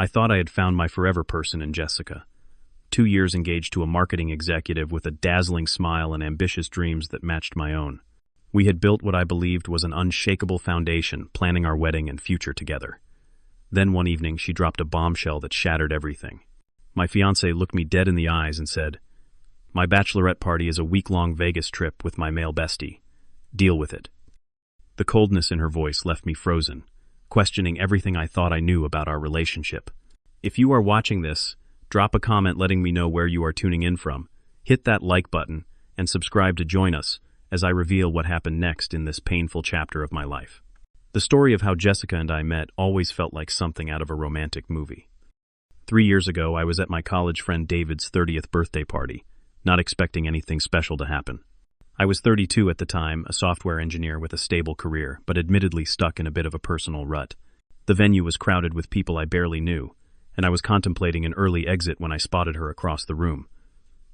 I thought I had found my forever person in Jessica. 2 years engaged to a marketing executive with a dazzling smile and ambitious dreams that matched my own. We had built what I believed was an unshakable foundation, planning our wedding and future together. Then one evening, she dropped a bombshell that shattered everything. My fiancé looked me dead in the eyes and said, "My bachelorette party is a week-long Vegas trip with my male bestie. Deal with it." The coldness in her voice left me frozen, questioning everything I thought I knew about our relationship. If you are watching this, drop a comment letting me know where you are tuning in from, hit that like button, and subscribe to join us as I reveal what happened next in this painful chapter of my life. The story of how Jessica and I met always felt like something out of a romantic movie. 3 years ago, I was at my college friend David's 30th birthday party, not expecting anything special to happen. I was 32 at the time, a software engineer with a stable career, but admittedly stuck in a bit of a personal rut. The venue was crowded with people I barely knew, and I was contemplating an early exit when I spotted her across the room.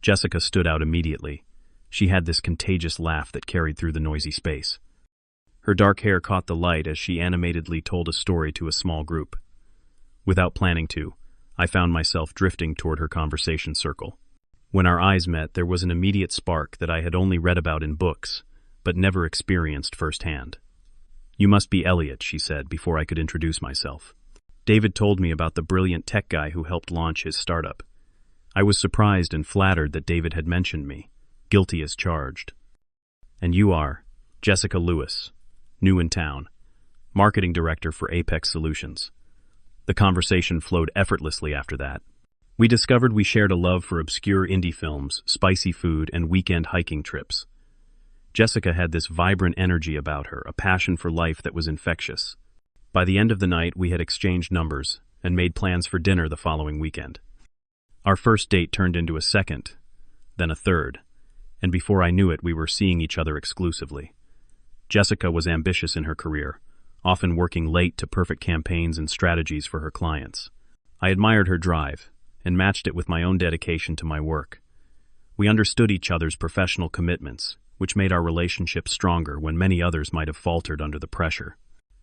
Jessica stood out immediately. She had this contagious laugh that carried through the noisy space. Her dark hair caught the light as she animatedly told a story to a small group. Without planning to, I found myself drifting toward her conversation circle. When our eyes met, there was an immediate spark that I had only read about in books, but never experienced firsthand. "You must be Elliot," she said before I could introduce myself. David told me about the brilliant tech guy who helped launch his startup. I was surprised and flattered that David had mentioned me, guilty as charged. "And you are Jessica Lewis, new in town, marketing director for Apex Solutions." The conversation flowed effortlessly after that. We discovered we shared a love for obscure indie films, spicy food, and weekend hiking trips. Jessica had this vibrant energy about her, a passion for life that was infectious. By the end of the night, we had exchanged numbers and made plans for dinner the following weekend. Our first date turned into a second, then a third, and before I knew it, we were seeing each other exclusively. Jessica was ambitious in her career, often working late to perfect campaigns and strategies for her clients. I admired her drive and matched it with my own dedication to my work. We understood each other's professional commitments, which made our relationship stronger when many others might have faltered under the pressure.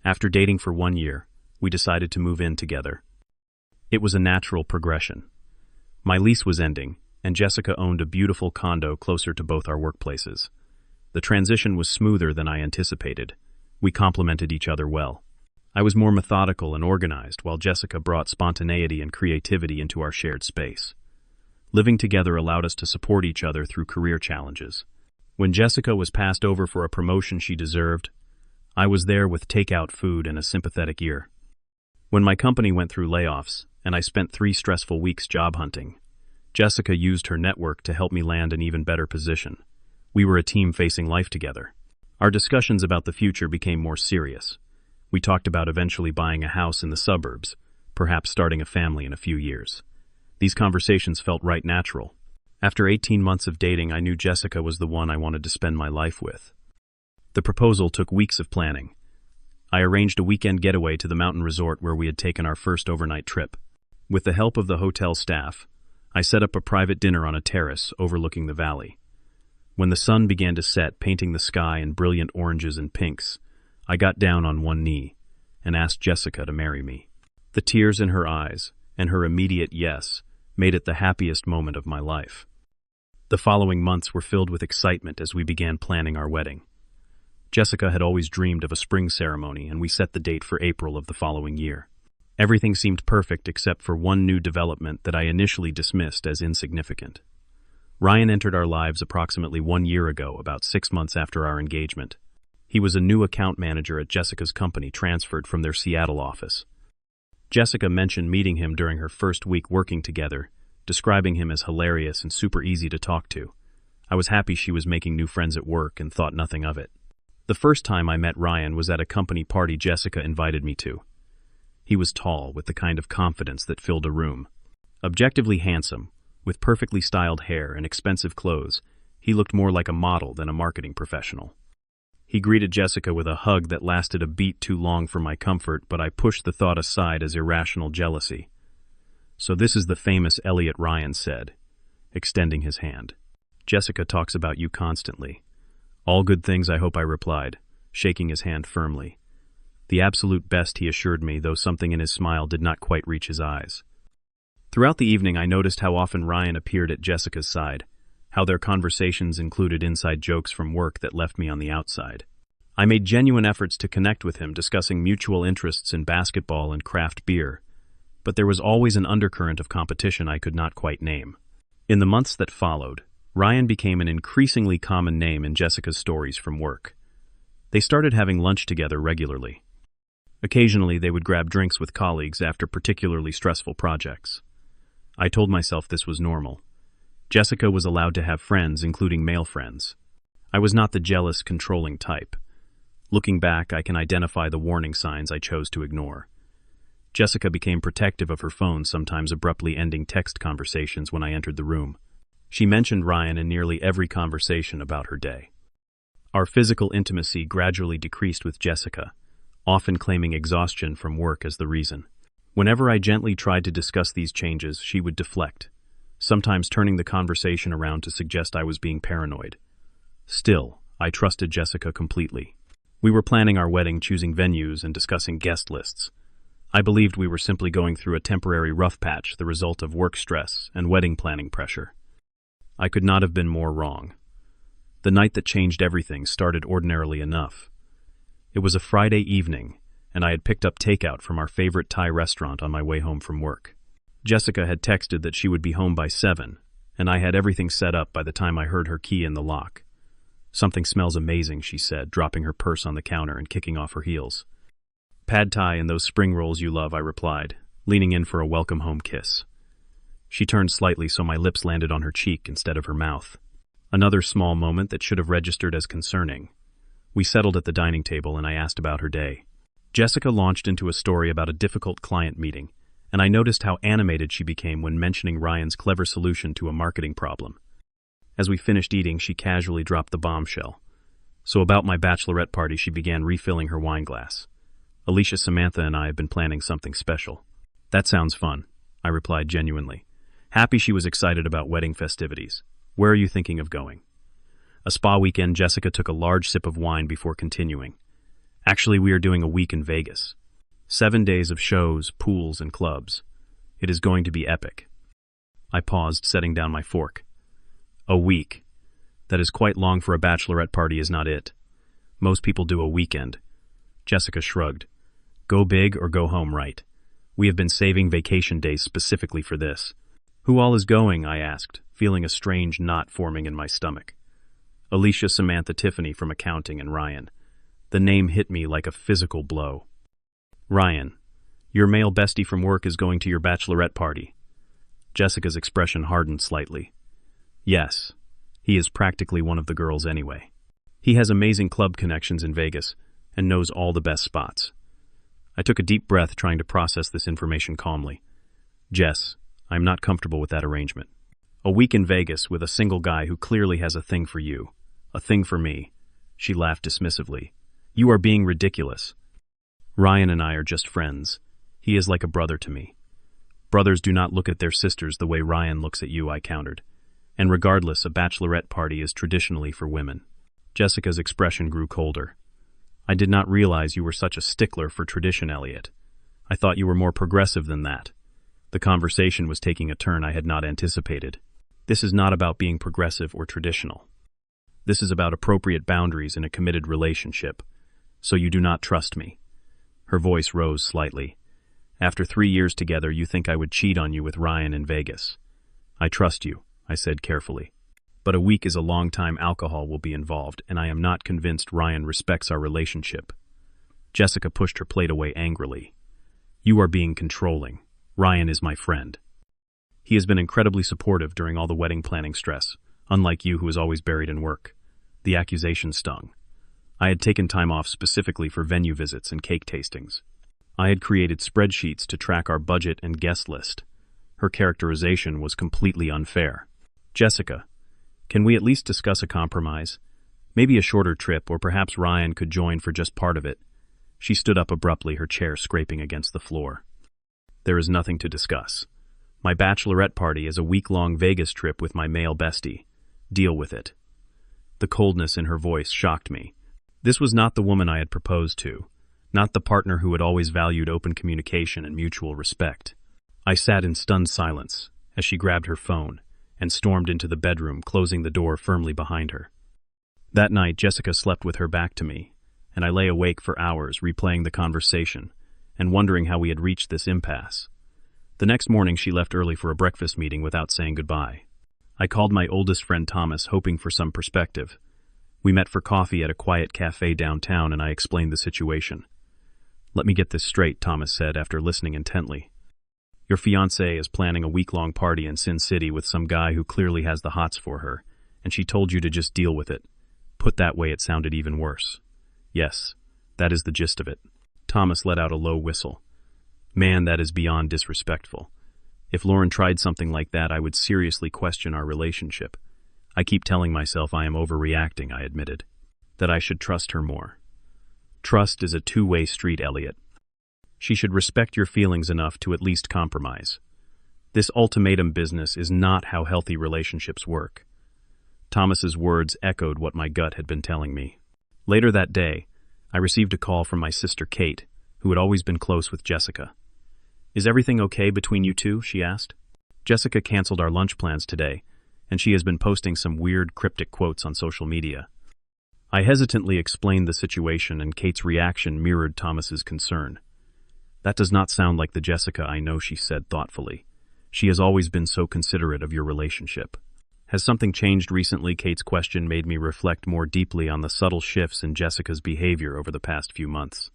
After dating for 1 year, we decided to move in together. It was a natural progression. My lease was ending, and Jessica owned a beautiful condo closer to both our workplaces. The transition was smoother than I anticipated. We complemented each other well. I was more methodical and organized, while Jessica brought spontaneity and creativity into our shared space. Living together allowed us to support each other through career challenges. When Jessica was passed over for a promotion she deserved, I was there with takeout food and a sympathetic ear. When my company went through layoffs, and I spent 3 stressful weeks job hunting, Jessica used her network to help me land an even better position. We were a team facing life together. Our discussions about the future became more serious. We talked about eventually buying a house in the suburbs, perhaps starting a family in a few years. These conversations felt right natural. After 18 months of dating, I knew Jessica was the one I wanted to spend my life with. The proposal took weeks of planning. I arranged a weekend getaway to the mountain resort where we had taken our first overnight trip. With the help of the hotel staff, I set up a private dinner on a terrace overlooking the valley. When the sun began to set, painting the sky in brilliant oranges and pinks, I got down on one knee and asked Jessica to marry me. The tears in her eyes and her immediate yes made it the happiest moment of my life. The following months were filled with excitement as we began planning our wedding. Jessica had always dreamed of a spring ceremony, and we set the date for April of the following year. Everything seemed perfect except for one new development that I initially dismissed as insignificant. Ryan entered our lives approximately 1 year ago, about 6 months after our engagement. He was a new account manager at Jessica's company, transferred from their Seattle office. Jessica mentioned meeting him during her first week working together, describing him as hilarious and super easy to talk to. I was happy she was making new friends at work and thought nothing of it. The first time I met Ryan was at a company party Jessica invited me to. He was tall, with the kind of confidence that filled a room. Objectively handsome, with perfectly styled hair and expensive clothes, he looked more like a model than a marketing professional. He greeted Jessica with a hug that lasted a beat too long for my comfort, but I pushed the thought aside as irrational jealousy. "So this is the famous Elliot," Ryan said, extending his hand. "Jessica talks about you constantly." "All good things, I hope," I replied, shaking his hand firmly. The absolute best, he assured me, though something in his smile did not quite reach his eyes. Throughout the evening, I noticed how often Ryan appeared at Jessica's side, how their conversations included inside jokes from work that left me on the outside. I made genuine efforts to connect with him, discussing mutual interests in basketball and craft beer, but there was always an undercurrent of competition I could not quite name. In the months that followed, Ryan became an increasingly common name in Jessica's stories from work. They started having lunch together regularly. Occasionally, they would grab drinks with colleagues after particularly stressful projects. I told myself this was normal. Jessica was allowed to have friends, including male friends. I was not the jealous, controlling type. Looking back, I can identify the warning signs I chose to ignore. Jessica became protective of her phone, sometimes abruptly ending text conversations when I entered the room. She mentioned Ryan in nearly every conversation about her day. Our physical intimacy gradually decreased with Jessica, often claiming exhaustion from work as the reason. Whenever I gently tried to discuss these changes, she would deflect, sometimes turning the conversation around to suggest I was being paranoid. Still, I trusted Jessica completely. We were planning our wedding, choosing venues, and discussing guest lists. I believed we were simply going through a temporary rough patch, the result of work stress and wedding planning pressure. I could not have been more wrong. The night that changed everything started ordinarily enough. It was a Friday evening, and I had picked up takeout from our favorite Thai restaurant on my way home from work. Jessica had texted that she would be home by 7, and I had everything set up by the time I heard her key in the lock. "Something smells amazing," she said, dropping her purse on the counter and kicking off her heels. "Pad Thai and those spring rolls you love," I replied, leaning in for a welcome home kiss. She turned slightly so my lips landed on her cheek instead of her mouth. Another small moment that should have registered as concerning. We settled at the dining table and I asked about her day. Jessica launched into a story about a difficult client meeting, and I noticed how animated she became when mentioning Ryan's clever solution to a marketing problem. As we finished eating, she casually dropped the bombshell. So about my bachelorette party, she began refilling her wine glass. "Alicia, Samantha, and I have been planning something special." "That sounds fun," I replied genuinely, happy she was excited about wedding festivities. "Where are you thinking of going?" "A spa weekend." Jessica took a large sip of wine before continuing. "Actually, we are doing a week in Vegas. 7 days of shows, pools, and clubs. It is going to be epic." I paused, setting down my fork. "A week? That is quite long for a bachelorette party, is not it? Most people do a weekend." Jessica shrugged. "Go big or go home, right? We have been saving vacation days specifically for this." "Who all is going?" I asked, feeling a strange knot forming in my stomach. "Alicia, Samantha, Tiffany from accounting, and Ryan." The name hit me like a physical blow. "Ryan, your male bestie from work is going to your bachelorette party." Jessica's expression hardened slightly. "Yes, he is practically one of the girls anyway. He has amazing club connections in Vegas and knows all the best spots." I took a deep breath, trying to process this information calmly. "Jess, I'm not comfortable with that arrangement. A week in Vegas with a single guy who clearly has a thing for you. A thing for me." She laughed dismissively. "You are being ridiculous. Ryan and I are just friends. He is like a brother to me." "Brothers do not look at their sisters the way Ryan looks at you," I countered. "And regardless, a bachelorette party is traditionally for women." Jessica's expression grew colder. "I did not realize you were such a stickler for tradition, Elliot. I thought you were more progressive than that." The conversation was taking a turn I had not anticipated. "This is not about being progressive or traditional. This is about appropriate boundaries in a committed relationship. So you do not trust me." Her voice rose slightly. "After 3 years together, you think I would cheat on you with Ryan in Vegas." "I trust you," I said carefully. "But a week is a long time. Alcohol will be involved, and I am not convinced Ryan respects our relationship." Jessica pushed her plate away angrily. "You are being controlling. Ryan is my friend. He has been incredibly supportive during all the wedding planning stress, unlike you who is always buried in work." The accusation stung. I had taken time off specifically for venue visits and cake tastings. I had created spreadsheets to track our budget and guest list. Her characterization was completely unfair. "Jessica, can we at least discuss a compromise? Maybe a shorter trip, or perhaps Ryan could join for just part of it." She stood up abruptly, her chair scraping against the floor. "There is nothing to discuss. My bachelorette party is a week-long Vegas trip with my male bestie. Deal with it." The coldness in her voice shocked me. This was not the woman I had proposed to. not the partner who had always valued open communication and mutual respect. I sat in stunned silence as she grabbed her phone and stormed into the bedroom, closing the door firmly behind her. That night, Jessica slept with her back to me, and I lay awake for hours replaying the conversation and wondering how we had reached this impasse. The next morning, she left early for a breakfast meeting without saying goodbye. I called my oldest friend Thomas, hoping for some perspective. We met for coffee at a quiet cafe downtown, and I explained the situation. "Let me get this straight," Thomas said after listening intently. "Your fiancée is planning a week-long party in Sin City with some guy who clearly has the hots for her, and she told you to just deal with it." Put that way, it sounded even worse. "Yes, that is the gist of it." Thomas let out a low whistle. "Man, that is beyond disrespectful. If Lauren tried something like that, I would seriously question our relationship. I keep telling myself I am overreacting," I admitted. "That I should trust her more." Trust is a two-way street, Elliot. She should respect your feelings enough to at least compromise. This ultimatum business is not how healthy relationships work. Thomas's words echoed what my gut had been telling me. Later that day, I received a call from my sister Kate, who had always been close with Jessica. "Is everything okay between you two?" she asked. "Jessica canceled our lunch plans today, and she has been posting some weird cryptic quotes on social media." I hesitantly explained the situation, and Kate's reaction mirrored Thomas's concern. "That does not sound like the Jessica I know," she said thoughtfully. "She has always been so considerate of your relationship." "Has something changed recently?" Kate's question made me reflect more deeply on the subtle shifts in Jessica's behavior over the past few months.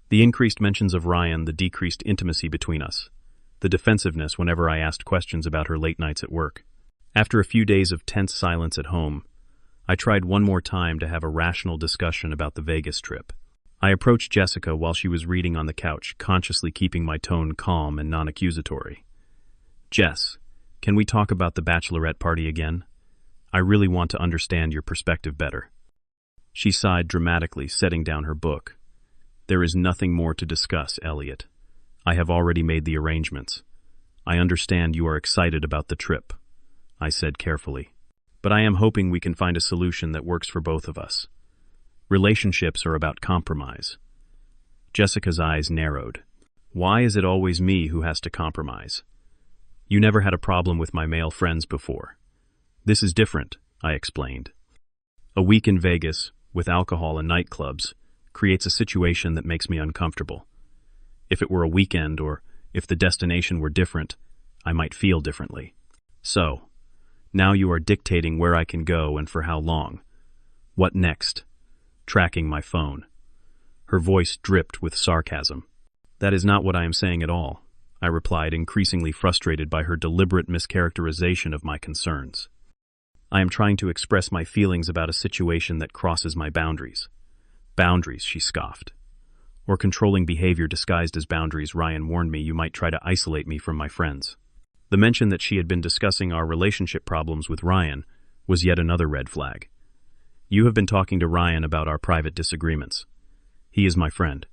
The increased mentions of Ryan, the decreased intimacy between us, the defensiveness whenever I asked questions about her late nights at work. After a few days of tense silence at home, I tried one more time to have a rational discussion about the Vegas trip. I approached Jessica while she was reading on the couch, consciously keeping my tone calm and non-accusatory. "Jess, can we talk about the Bachelorette party again? I really want to understand your perspective better." She sighed dramatically, setting down her book. "There is nothing more to discuss, Elliot. I have already made the arrangements. I understand you are excited about the trip," I said carefully. "But I am hoping we can find a solution that works for both of us. Relationships are about compromise." Jessica's eyes narrowed. "Why is it always me who has to compromise? You never had a problem with my male friends before." "This is different," I explained. "A week in Vegas, with alcohol and nightclubs, creates a situation that makes me uncomfortable. If it were a weekend, or if the destination were different, I might feel differently. So, now you are dictating where I can go and for how long. What next?" Tracking my phone. Her voice dripped with sarcasm. "That is not what I am saying at all," I replied, increasingly frustrated by her deliberate mischaracterization of my concerns. "I am trying to express my feelings about a situation that crosses my boundaries." "Boundaries," she scoffed. "Or controlling behavior disguised as boundaries. Ryan warned me you might try to isolate me from my friends." The mention that she had been discussing our relationship problems with Ryan was yet another red flag. "You have been talking to Ryan about our private disagreements. He is my friend.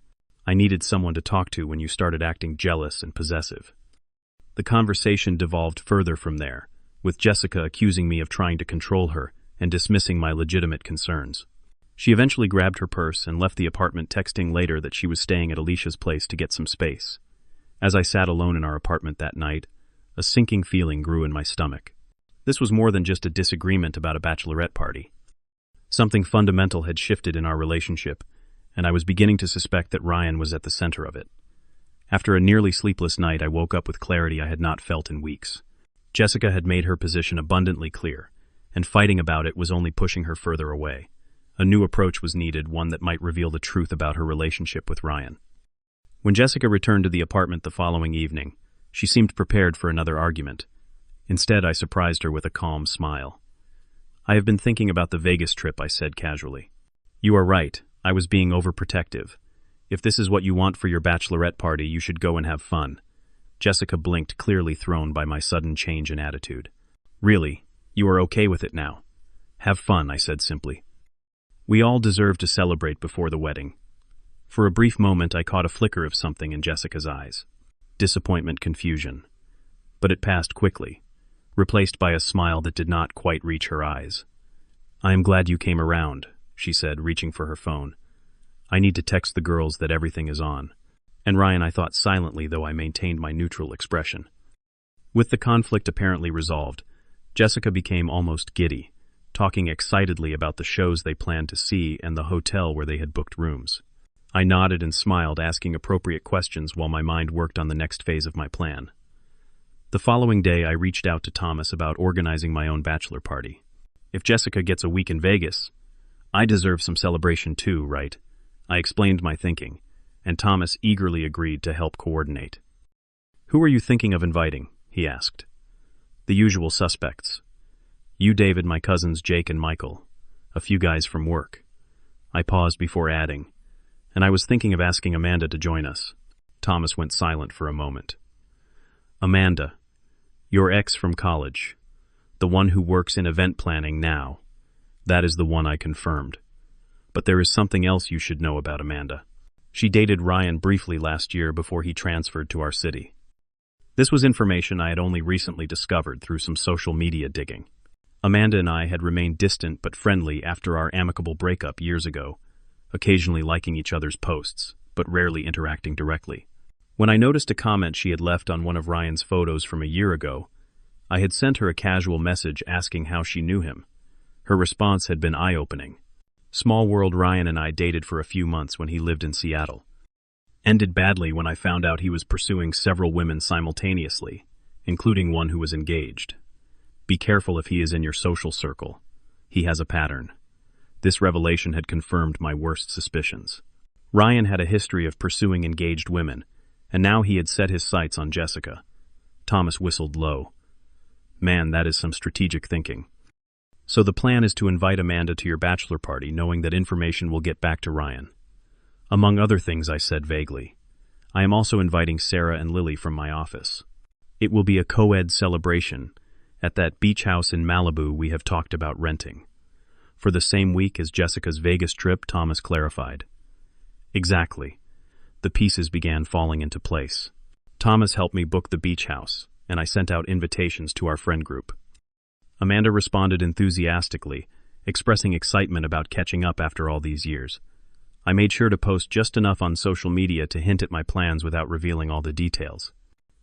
I needed someone to talk to when you started acting jealous and possessive." The conversation devolved further from there, with Jessica accusing me of trying to control her and dismissing my legitimate concerns. She eventually grabbed her purse and left the apartment, texting later that she was staying at Alicia's place to get some space. As I sat alone in our apartment that night, a sinking feeling grew in my stomach. This was more than just a disagreement about a bachelorette party. Something fundamental had shifted in our relationship, and I was beginning to suspect that Ryan was at the center of it. After a nearly sleepless night, I woke up with clarity I had not felt in weeks. Jessica had made her position abundantly clear, and fighting about it was only pushing her further away. A new approach was needed, one that might reveal the truth about her relationship with Ryan. When Jessica returned to the apartment the following evening, she seemed prepared for another argument. Instead, I surprised her with a calm smile. "I have been thinking about the Vegas trip," I said casually. "You are right. I was being overprotective. If this is what you want for your bachelorette party, you should go and have fun." Jessica blinked, clearly thrown by my sudden change in attitude. "Really? You are okay with it now?" "Have fun," I said simply. "We all deserve to celebrate before the wedding." For a brief moment, I caught a flicker of something in Jessica's eyes. Disappointment, confusion. But it passed quickly, replaced by a smile that did not quite reach her eyes. "I am glad you came around," she said, reaching for her phone. I need to text the girls that everything is on. And Ryan, I thought silently, though I maintained my neutral expression. With the conflict apparently resolved, Jessica became almost giddy, talking excitedly about the shows they planned to see and the hotel where they had booked rooms. I nodded and smiled, asking appropriate questions while my mind worked on the next phase of my plan. The following day, I reached out to Thomas about organizing my own bachelor party. If Jessica gets a week in Vegas, I deserve some celebration too, right? I explained my thinking, and Thomas eagerly agreed to help coordinate. Who are you thinking of inviting? He asked. The usual suspects. You, David, my cousins Jake and Michael, a few guys from work. I paused before adding, and I was thinking of asking Amanda to join us. Thomas went silent for a moment. Amanda, your ex from college, the one who works in event planning now. That is the one I confirmed. But there is something else you should know about Amanda. She dated Ryan briefly last year before he transferred to our city. This was information I had only recently discovered through some social media digging. Amanda and I had remained distant but friendly after our amicable breakup years ago, occasionally liking each other's posts, but rarely interacting directly. When I noticed a comment she had left on one of Ryan's photos from a year ago, I had sent her a casual message asking how she knew him. Her response had been eye-opening. Small world. Ryan and I dated for a few months when he lived in Seattle. Ended badly when I found out he was pursuing several women simultaneously, including one who was engaged. Be careful if he is in your social circle. He has a pattern. This revelation had confirmed my worst suspicions. Ryan had a history of pursuing engaged women, and now he had set his sights on Jessica. Thomas whistled low. Man, that is some strategic thinking. So the plan is to invite Amanda to your bachelor party, knowing that information will get back to Ryan. Among other things, I said vaguely. I am also inviting Sarah and Lily from my office. It will be a co-ed celebration at that beach house in Malibu we have talked about renting. For the same week as Jessica's Vegas trip, Thomas clarified. Exactly. The pieces began falling into place. Thomas helped me book the beach house, and I sent out invitations to our friend group. Amanda responded enthusiastically, expressing excitement about catching up after all these years. I made sure to post just enough on social media to hint at my plans without revealing all the details.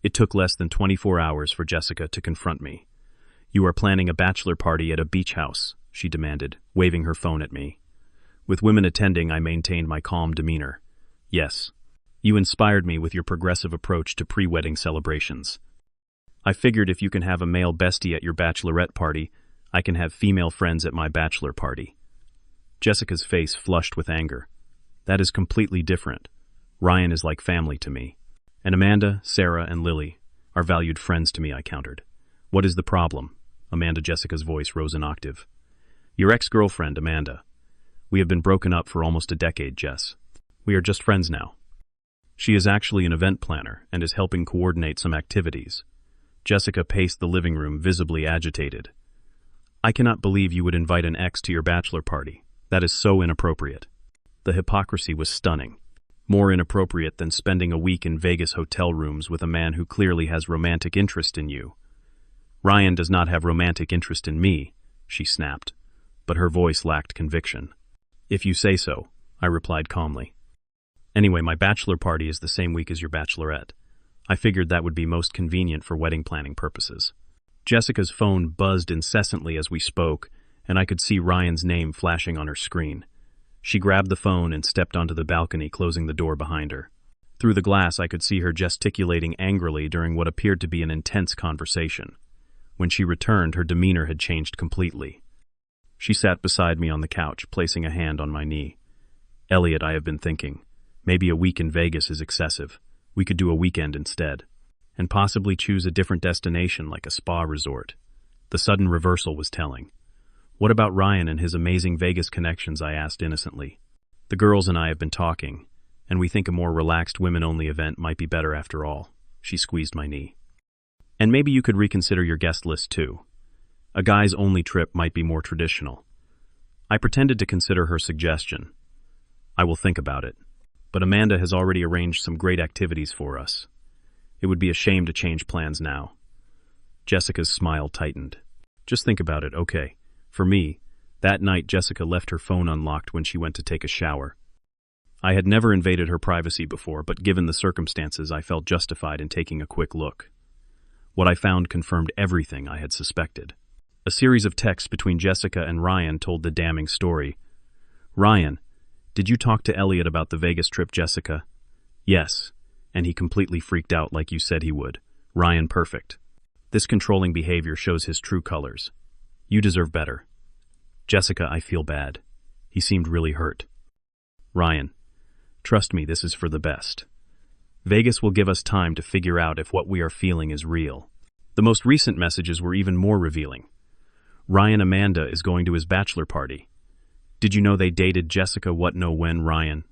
It took less than 24 hours for Jessica to confront me. You are planning a bachelor party at a beach house, she demanded, waving her phone at me. With women attending, I maintained my calm demeanor. Yes. You inspired me with your progressive approach to pre-wedding celebrations. I figured if you can have a male bestie at your bachelorette party, I can have female friends at my bachelor party. Jessica's face flushed with anger. That is completely different. Ryan is like family to me. And Amanda, Sarah, and Lily are valued friends to me, I countered. What is the problem? Jessica's voice rose an octave. Your ex-girlfriend, Amanda. We have been broken up for almost a decade, Jess. We are just friends now. She is actually an event planner and is helping coordinate some activities. Jessica paced the living room, visibly agitated. I cannot believe you would invite an ex to your bachelor party. That is so inappropriate. The hypocrisy was stunning. More inappropriate than spending a week in Vegas hotel rooms with a man who clearly has romantic interest in you. Ryan does not have romantic interest in me, she snapped, but her voice lacked conviction. If you say so, I replied calmly. Anyway, my bachelor party is the same week as your bachelorette. I figured that would be most convenient for wedding planning purposes. Jessica's phone buzzed incessantly as we spoke, and I could see Ryan's name flashing on her screen. She grabbed the phone and stepped onto the balcony, closing the door behind her. Through the glass, I could see her gesticulating angrily during what appeared to be an intense conversation. When she returned, her demeanor had changed completely. She sat beside me on the couch, placing a hand on my knee. Elliot, I have been thinking. Maybe a week in Vegas is excessive. We could do a weekend instead, and possibly choose a different destination like a spa resort. The sudden reversal was telling. What about Ryan and his amazing Vegas connections? I asked innocently. The girls and I have been talking, and we think a more relaxed women-only event might be better after all. She squeezed my knee. And maybe you could reconsider your guest list too. A guys-only trip might be more traditional. I pretended to consider her suggestion. I will think about it. But Amanda has already arranged some great activities for us. It would be a shame to change plans now. Jessica's smile tightened. Just think about it, okay? For me, that night Jessica left her phone unlocked when she went to take a shower. I had never invaded her privacy before, but given the circumstances, I felt justified in taking a quick look. What I found confirmed everything I had suspected. A series of texts between Jessica and Ryan told the damning story. Ryan, did you talk to Elliot about the Vegas trip, Jessica? Yes, and he completely freaked out like you said he would. Ryan, perfect. This controlling behavior shows his true colors. You deserve better. Jessica, I feel bad. He seemed really hurt. Ryan, trust me, this is for the best. Vegas will give us time to figure out if what we are feeling is real. The most recent messages were even more revealing. Ryan Amanda is going to his bachelor party. Did you know they dated Jessica what no when Ryan?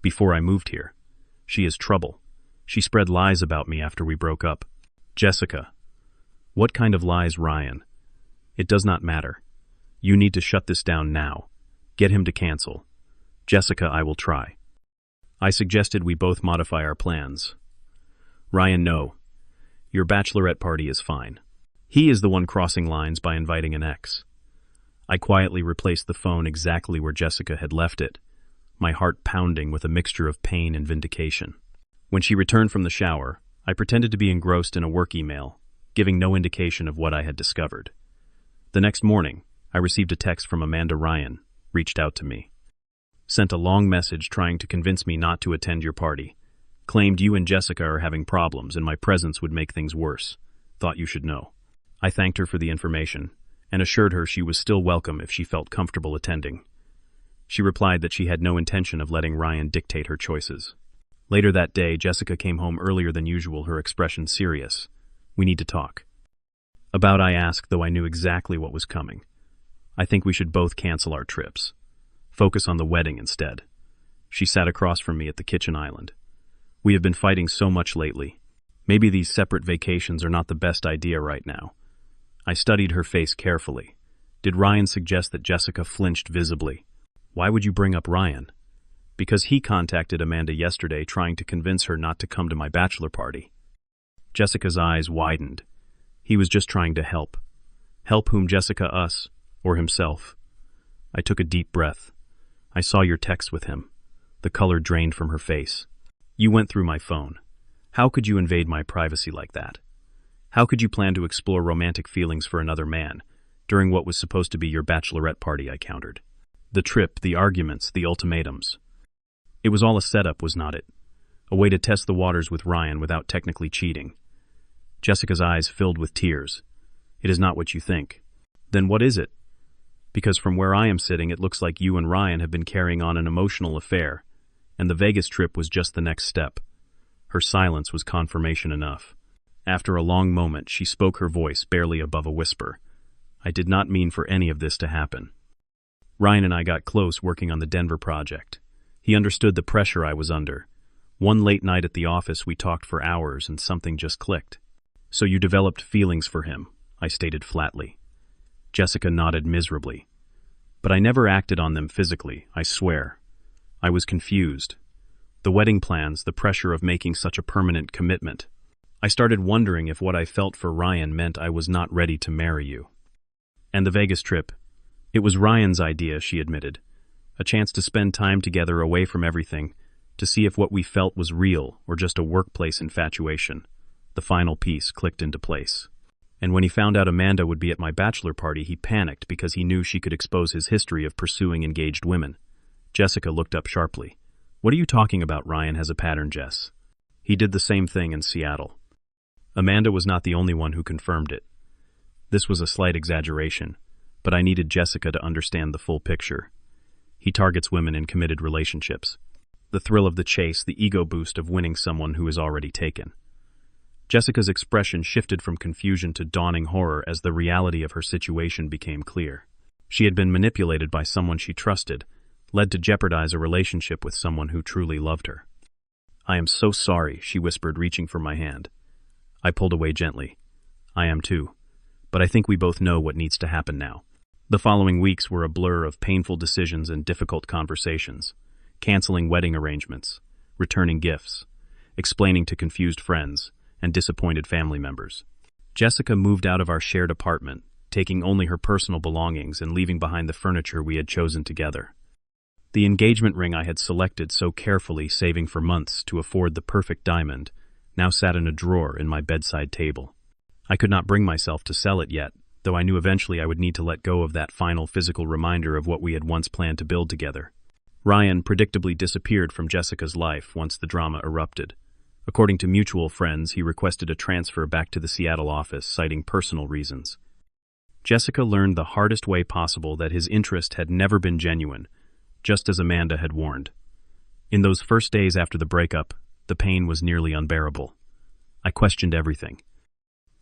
Before I moved here. She is trouble. She spread lies about me after we broke up. Jessica. What kind of lies, Ryan? It does not matter. You need to shut this down now. Get him to cancel. Jessica, I will try. I suggested we both modify our plans. Ryan, no. Your bachelorette party is fine. He is the one crossing lines by inviting an ex. I quietly replaced the phone exactly where Jessica had left it, my heart pounding with a mixture of pain and vindication. When she returned from the shower, I pretended to be engrossed in a work email, giving no indication of what I had discovered. The next morning, I received a text from Amanda. Ryan reached out to me. Sent a long message trying to convince me not to attend your party. Claimed you and Jessica are having problems and my presence would make things worse. Thought you should know. I thanked her for the information and assured her she was still welcome if she felt comfortable attending. She replied that she had no intention of letting Ryan dictate her choices. Later that day, Jessica came home earlier than usual, her expression serious. We need to talk. About I asked, though I knew exactly what was coming. I think we should both cancel our trips. Focus on the wedding instead. She sat across from me at the kitchen island. We have been fighting so much lately. Maybe these separate vacations are not the best idea right now. I studied her face carefully. Did Ryan suggest that Jessica flinched visibly? Why would you bring up Ryan? Because he contacted Amanda yesterday trying to convince her not to come to my bachelor party. Jessica's eyes widened. He was just trying to help. Help whom, Jessica? Us, or himself? I took a deep breath. I saw your text with him. The color drained from her face. You went through my phone. How could you invade my privacy like that? How could you plan to explore romantic feelings for another man during what was supposed to be your bachelorette party? I countered. The trip, the arguments, the ultimatums. It was all a setup, was not it? A way to test the waters with Ryan without technically cheating. Jessica's eyes filled with tears. It is not what you think. Then what is it? Because from where I am sitting, it looks like you and Ryan have been carrying on an emotional affair, and the Vegas trip was just the next step. Her silence was confirmation enough. After a long moment, she spoke, her voice barely above a whisper. I did not mean for any of this to happen. Ryan and I got close working on the Denver project. He understood the pressure I was under. One late night at the office, we talked for hours and something just clicked. So you developed feelings for him, I stated flatly. Jessica nodded miserably. But I never acted on them physically, I swear. I was confused. The wedding plans, the pressure of making such a permanent commitment. I started wondering if what I felt for Ryan meant I was not ready to marry you. And the Vegas trip. It was Ryan's idea, she admitted. A chance to spend time together away from everything, to see if what we felt was real or just a workplace infatuation. The final piece clicked into place. And when he found out Amanda would be at my bachelor party, he panicked because he knew she could expose his history of pursuing engaged women. Jessica looked up sharply. What are you talking about? Ryan has a pattern, Jess. He did the same thing in Seattle. Amanda was not the only one who confirmed it. This was a slight exaggeration, but I needed Jessica to understand the full picture. He targets women in committed relationships. The thrill of the chase, the ego boost of winning someone who is already taken. Jessica's expression shifted from confusion to dawning horror as the reality of her situation became clear. She had been manipulated by someone she trusted, led to jeopardize a relationship with someone who truly loved her. I am so sorry, she whispered, reaching for my hand. I pulled away gently. I am too, but I think we both know what needs to happen now. The following weeks were a blur of painful decisions and difficult conversations, canceling wedding arrangements, returning gifts, explaining to confused friends and disappointed family members. Jessica moved out of our shared apartment, taking only her personal belongings and leaving behind the furniture we had chosen together. The engagement ring I had selected so carefully, saving for months to afford the perfect diamond, now sat in a drawer in my bedside table. I could not bring myself to sell it yet, though I knew eventually I would need to let go of that final physical reminder of what we had once planned to build together. Ryan predictably disappeared from Jessica's life once the drama erupted. According to mutual friends, he requested a transfer back to the Seattle office, citing personal reasons. Jessica learned the hardest way possible that his interest had never been genuine, just as Amanda had warned. In those first days after the breakup, the pain was nearly unbearable. I questioned everything.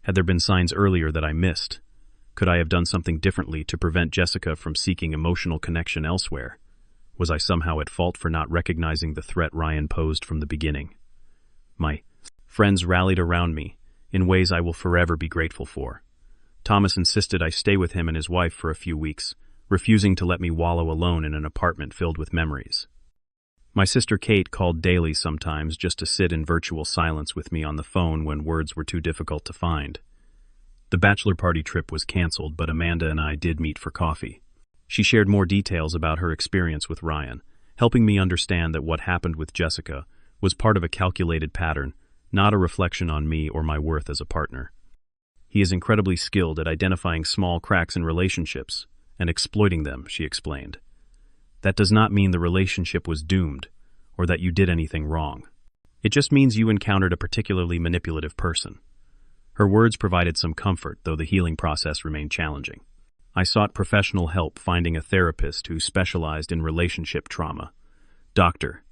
Had there been signs earlier that I missed? Could I have done something differently to prevent Jessica from seeking emotional connection elsewhere? Was I somehow at fault for not recognizing the threat Ryan posed from the beginning? My friends rallied around me in ways I will forever be grateful for. Thomas insisted I stay with him and his wife for a few weeks, refusing to let me wallow alone in an apartment filled with memories. My sister Kate called daily sometimes just to sit in virtual silence with me on the phone when words were too difficult to find. The bachelor party trip was canceled, but Amanda and I did meet for coffee. She shared more details about her experience with Ryan, helping me understand that what happened with Jessica was part of a calculated pattern, not a reflection on me or my worth as a partner. He is incredibly skilled at identifying small cracks in relationships and exploiting them, she explained. That does not mean the relationship was doomed or that you did anything wrong. It just means you encountered a particularly manipulative person. Her words provided some comfort, though the healing process remained challenging. I sought professional help, finding a therapist who specialized in relationship trauma. Dr.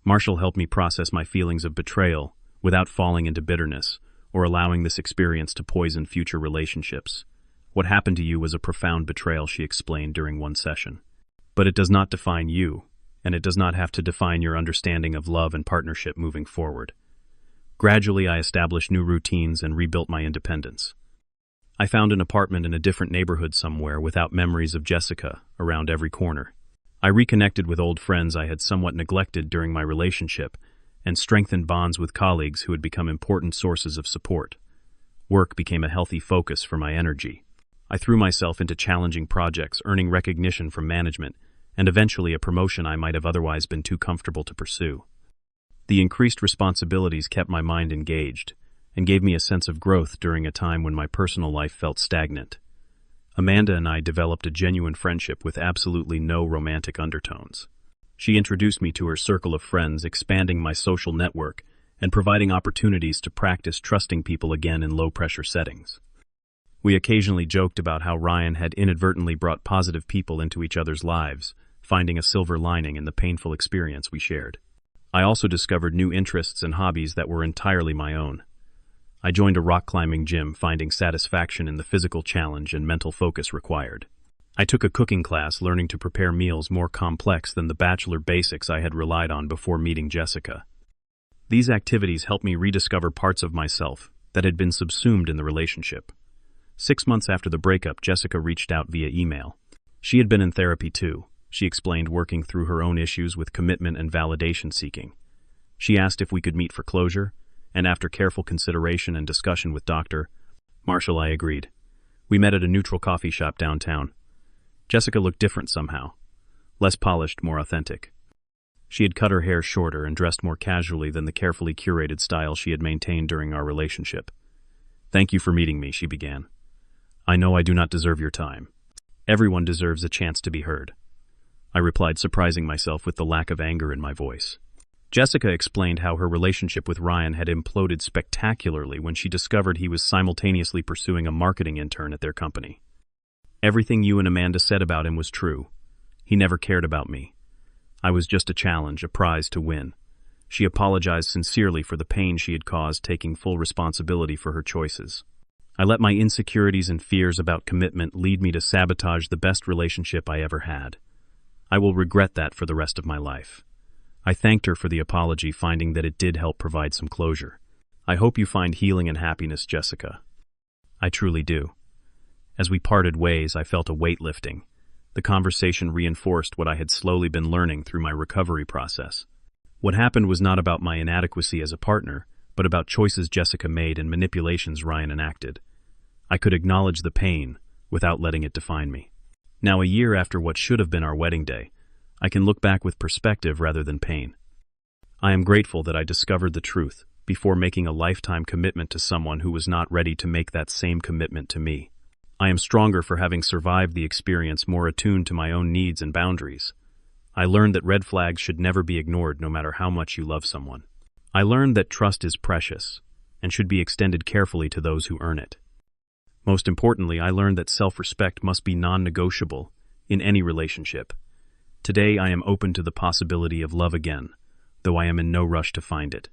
Marshall helped me process my feelings of betrayal without falling into bitterness or allowing this experience to poison future relationships. What happened to you was a profound betrayal, she explained during one session. But it does not define you, and it does not have to define your understanding of love and partnership moving forward. Gradually, I established new routines and rebuilt my independence. I found an apartment in a different neighborhood somewhere without memories of Jessica around every corner. I reconnected with old friends I had somewhat neglected during my relationship and strengthened bonds with colleagues who had become important sources of support. Work became a healthy focus for my energy. I threw myself into challenging projects, earning recognition from management, and eventually a promotion I might have otherwise been too comfortable to pursue. The increased responsibilities kept my mind engaged and gave me a sense of growth during a time when my personal life felt stagnant. Amanda and I developed a genuine friendship with absolutely no romantic undertones. She introduced me to her circle of friends, expanding my social network and providing opportunities to practice trusting people again in low-pressure settings. We occasionally joked about how Ryan had inadvertently brought positive people into each other's lives, finding a silver lining in the painful experience we shared. I also discovered new interests and hobbies that were entirely my own. I joined a rock climbing gym, finding satisfaction in the physical challenge and mental focus required. I took a cooking class, learning to prepare meals more complex than the bachelor basics I had relied on before meeting Jessica. These activities helped me rediscover parts of myself that had been subsumed in the relationship. 6 months after the breakup, Jessica reached out via email. She had been in therapy too, she explained, working through her own issues with commitment and validation seeking. She asked if we could meet for closure, and after careful consideration and discussion with Dr. Marshall, I agreed. We met at a neutral coffee shop downtown. Jessica looked different somehow. Less polished, more authentic. She had cut her hair shorter and dressed more casually than the carefully curated style she had maintained during our relationship. "Thank you for meeting me," she began. "I know I do not deserve your time. Everyone deserves a chance to be heard," I replied, surprising myself with the lack of anger in my voice. Jessica explained how her relationship with Ryan had imploded spectacularly when she discovered he was simultaneously pursuing a marketing intern at their company. "Everything you and Amanda said about him was true. He never cared about me. I was just a challenge, a prize to win." She apologized sincerely for the pain she had caused, taking full responsibility for her choices. "I let my insecurities and fears about commitment lead me to sabotage the best relationship I ever had. I will regret that for the rest of my life." I thanked her for the apology, finding that it did help provide some closure. "I hope you find healing and happiness, Jessica." "I truly do." As we parted ways, I felt a weight lifting. The conversation reinforced what I had slowly been learning through my recovery process. What happened was not about my inadequacy as a partner, but about choices Jessica made and manipulations Ryan enacted. I could acknowledge the pain without letting it define me. Now, a year after what should have been our wedding day, I can look back with perspective rather than pain. I am grateful that I discovered the truth before making a lifetime commitment to someone who was not ready to make that same commitment to me. I am stronger for having survived the experience, more attuned to my own needs and boundaries. I learned that red flags should never be ignored no matter how much you love someone. I learned that trust is precious and should be extended carefully to those who earn it. Most importantly, I learned that self-respect must be non-negotiable in any relationship. Today, I am open to the possibility of love again, though I am in no rush to find it.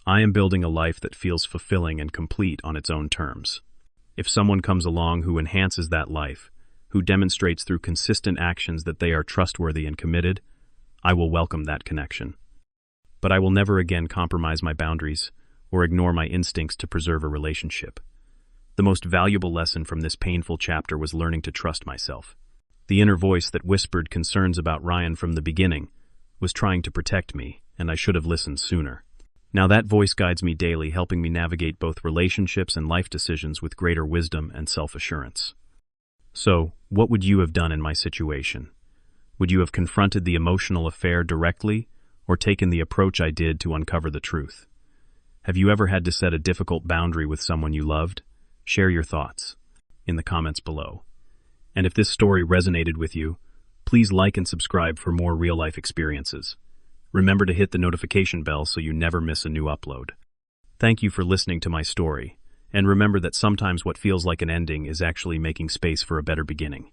I am building a life that feels fulfilling and complete on its own terms. If someone comes along who enhances that life, who demonstrates through consistent actions that they are trustworthy and committed, I will welcome that connection. But I will never again compromise my boundaries or ignore my instincts to preserve a relationship. The most valuable lesson from this painful chapter was learning to trust myself. The inner voice that whispered concerns about Ryan from the beginning was trying to protect me, and I should have listened sooner. Now that voice guides me daily, helping me navigate both relationships and life decisions with greater wisdom and self-assurance. So, what would you have done in my situation? Would you have confronted the emotional affair directly, or taken the approach I did to uncover the truth? Have you ever had to set a difficult boundary with someone you loved? Share your thoughts in the comments below. And if this story resonated with you, please like and subscribe for more real-life experiences. Remember to hit the notification bell so you never miss a new upload. Thank you for listening to my story, and remember that sometimes what feels like an ending is actually making space for a better beginning.